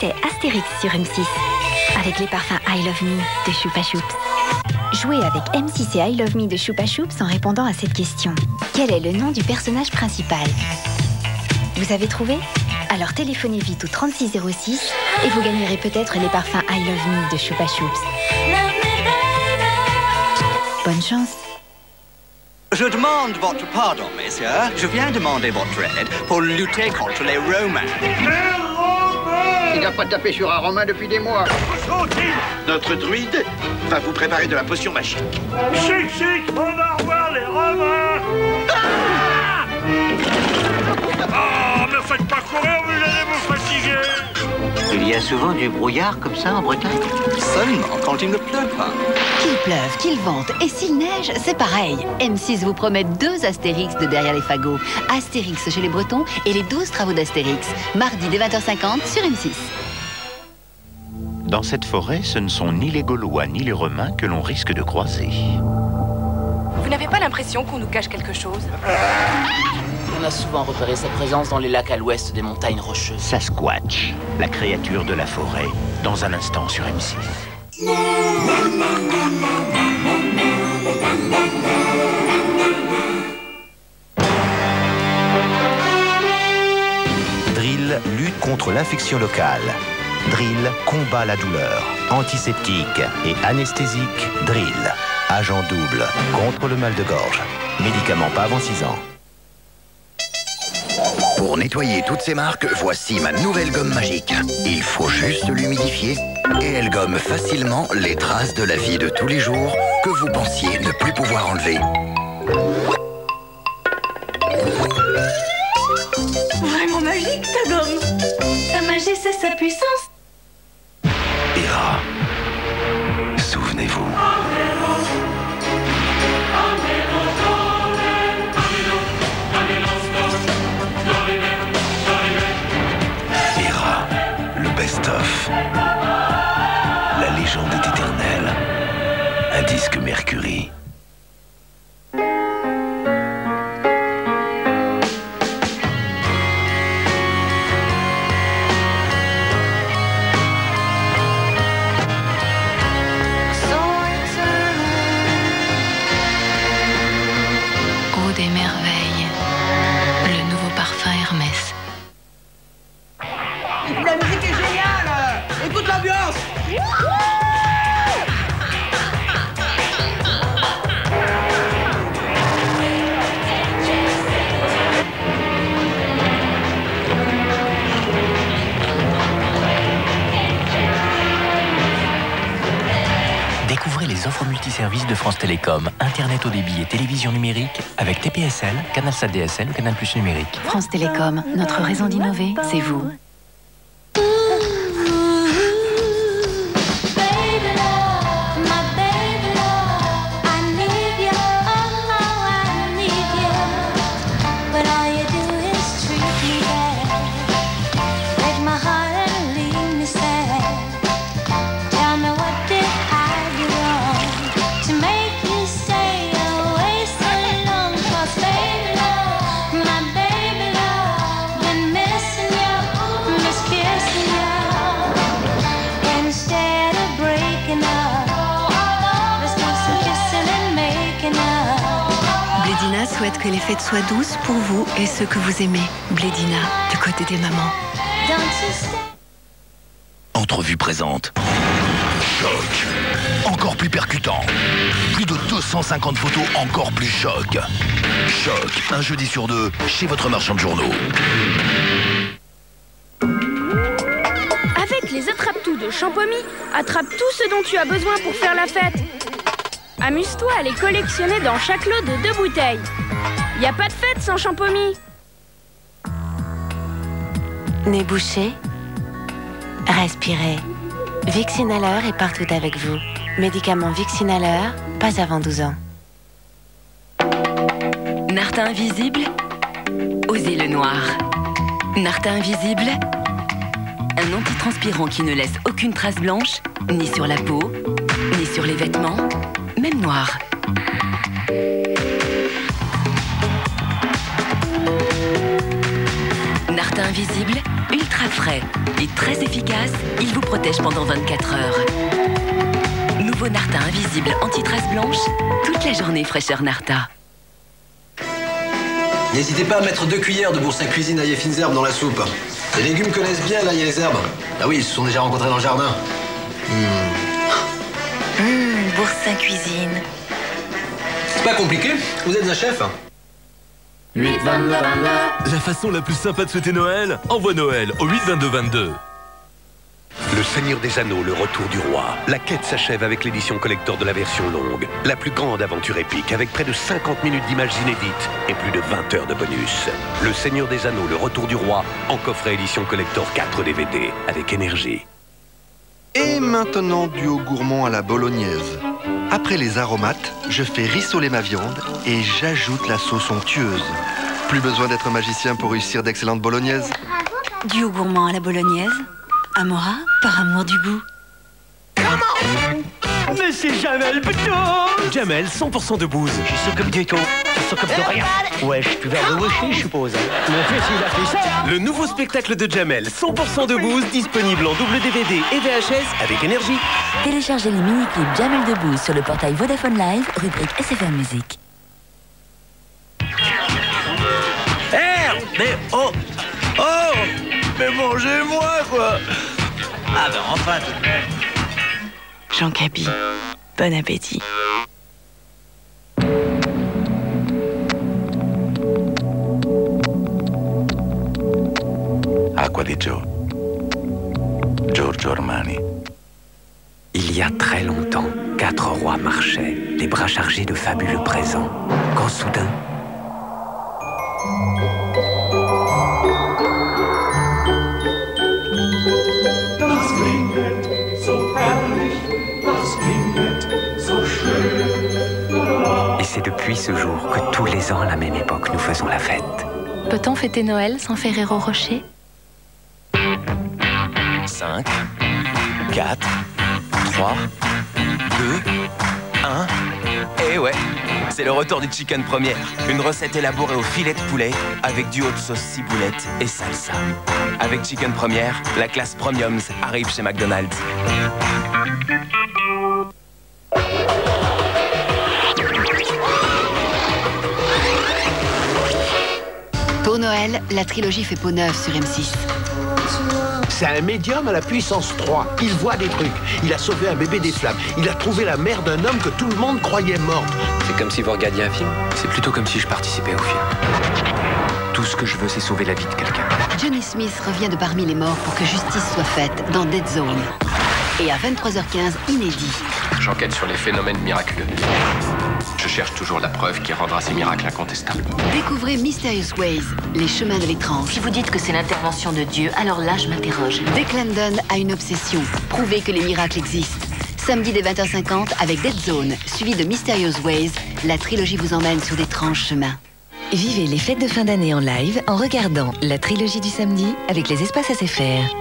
C'était Astérix sur M6, avec les parfums I Love Me de Choupa Choups. Jouez avec M6 et I Love Me de Choupa Choups en répondant à cette question. Quel est le nom du personnage principal? Vous avez trouvé? Alors téléphonez vite au 3606 et vous gagnerez peut-être les parfums I Love Me de Choupa Choups. Bonne chance! Je demande votre pardon, messieurs. Je viens demander votre aide pour lutter contre les Romains. Il n'a pas tapé sur un Romain depuis des mois. Notre druide va vous préparer de la potion magique. Chic, chic, on va revoir les Romains. Ah, me faites pas courir, vous allez vous fatiguer. Il y a souvent du brouillard comme ça en Bretagne? Seulement quand il ne pleut pas. Qu'il pleuve, qu'il vente et s'il neige, c'est pareil. M6 vous promet 2 Astérix de Derrière les fagots. Astérix chez les Bretons et les 12 travaux d'Astérix. Mardi dès 20h50 sur M6. Dans cette forêt, ce ne sont ni les Gaulois ni les Romains que l'on risque de croiser. Vous n'avez pas l'impression qu'on nous cache quelque chose? On a souvent repéré sa présence dans les lacs à l'ouest des montagnes rocheuses. Sasquatch, la créature de la forêt, dans un instant sur M6. Drill lutte contre l'infection locale. Drill combat la douleur. Antiseptique et anesthésique, Drill. Agent double contre le mal de gorge. Médicament pas avant 6 ans. Pour nettoyer toutes ces marques, voici ma nouvelle gomme magique. Il faut juste l'humidifier et elle gomme facilement les traces de la vie de tous les jours que vous pensiez ne plus pouvoir enlever. Vraiment magique ta gomme. Sa magie, c'est sa puissance. Hera, souvenez-vous. Hera, le best-of. La légende est éternelle. Un disque Mercury. Eau des merveilles, le nouveau parfum Hermès. La musique est géniale! Écoute l'ambiance! Découvrez les offres multiservices de France Télécom, Internet haut débit et télévision numérique avec TPSL, CanalSat DSL ou Canal+ numérique. France Télécom, notre raison d'innover, c'est vous. Blédina souhaite que les fêtes soient douces pour vous et ceux que vous aimez. Blédina, du côté des mamans. Entrevue présente. Choc. Encore plus percutant. Plus de 250 photos encore plus choc. Choc. Un jeudi sur 2 chez votre marchand de journaux. Avec les attrape-tout de Champomy, attrape tout ce dont tu as besoin pour faire la fête. Amuse-toi à les collectionner dans chaque lot de 2 bouteilles. Y a pas de fête sans Champomy. Nez bouché, respirez. Vicks-Inhaler est partout avec vous. Médicament Vicks-Inhaler, pas avant 12 ans. Nartin invisible, osez le noir. Nartin invisible, un antitranspirant qui ne laisse aucune trace blanche, ni sur la peau, ni sur les vêtements, même noir. Nartin invisible, ultra ultra frais et très efficace, il vous protège pendant 24 heures. Nouveau Narta invisible anti-trace blanche, toute la journée fraîcheur Narta. N'hésitez pas à mettre 2 cuillères de boursin cuisine ail et fines herbes dans la soupe. Les légumes connaissent bien l'ail et les herbes. Ah oui, ils se sont déjà rencontrés dans le jardin. Boursin cuisine. C'est pas compliqué, vous êtes un chef. 8-22-22. La façon la plus sympa de fêter Noël, envoie Noël au 8-22-22. Le Seigneur des Anneaux, le retour du roi. La quête s'achève avec l'édition collector de la version longue. La plus grande aventure épique avec près de 50 minutes d'images inédites et plus de 20 heures de bonus. Le Seigneur des Anneaux, le retour du roi, en coffret édition collector 4 DVD avec énergie. Et maintenant, duo gourmand à la bolognaise. Après les aromates, je fais rissoler ma viande et j'ajoute la sauce onctueuse. Plus besoin d'être magicien pour réussir d'excellentes bolognaises. Duo gourmand à la bolognaise. Amora, par amour du goût. Mais c'est Jamel plutôt. Jamel, 100% de bouse. Je s'occupe du tout. Je s'occupe de rien. Wesh, tu vas le wesh, je suppose. Mon fils, il a fait ça. Le nouveau spectacle de Jamel, 100% de bouse, disponible en double DVD et VHS avec énergie. Téléchargez les mini-clips Jamel de Bouse sur le portail Vodafone Live, rubrique SFR Musique. Mais oh. Mais mangez-moi, quoi. Ah ben enfin, tout de même. Jean Cabi, bon appétit. Acqua di Gio. Giorgio Armani. Il y a très longtemps, 4 rois marchaient, les bras chargés de fabuleux présents, quand soudain... Et c'est depuis ce jour que tous les ans, à la même époque, nous faisons la fête. Peut-on fêter Noël sans Ferrero Rocher? 5, 4, 3, 2, 1... Et ouais, c'est le retour du chicken première. Une recette élaborée au filet de poulet avec du haut de sauce ciboulette et salsa. Avec chicken première, la classe premiums arrive chez McDonald's. Pour Noël, la trilogie fait peau neuve sur M6. C'est un médium à la puissance 3. Il voit des trucs. Il a sauvé un bébé des flammes. Il a trouvé la mère d'un homme que tout le monde croyait morte. C'est comme si vous regardiez un film. C'est plutôt comme si je participais au film. Tout ce que je veux, c'est sauver la vie de quelqu'un. Johnny Smith revient de parmi les morts pour que justice soit faite dans Dead Zone. Et à 23h15, inédit. J'enquête sur les phénomènes miraculeux. Je cherche toujours la preuve qui rendra ces miracles incontestables. Découvrez Mysterious Ways, les chemins de l'étrange. Si vous dites que c'est l'intervention de Dieu, alors là, je m'interroge. Dick London a une obsession, prouver que les miracles existent. Samedi dès 20h50 avec Dead Zone, suivi de Mysterious Ways, la trilogie vous emmène sur d'étranges chemins. Vivez les fêtes de fin d'année en live en regardant la trilogie du samedi avec les espaces SFR.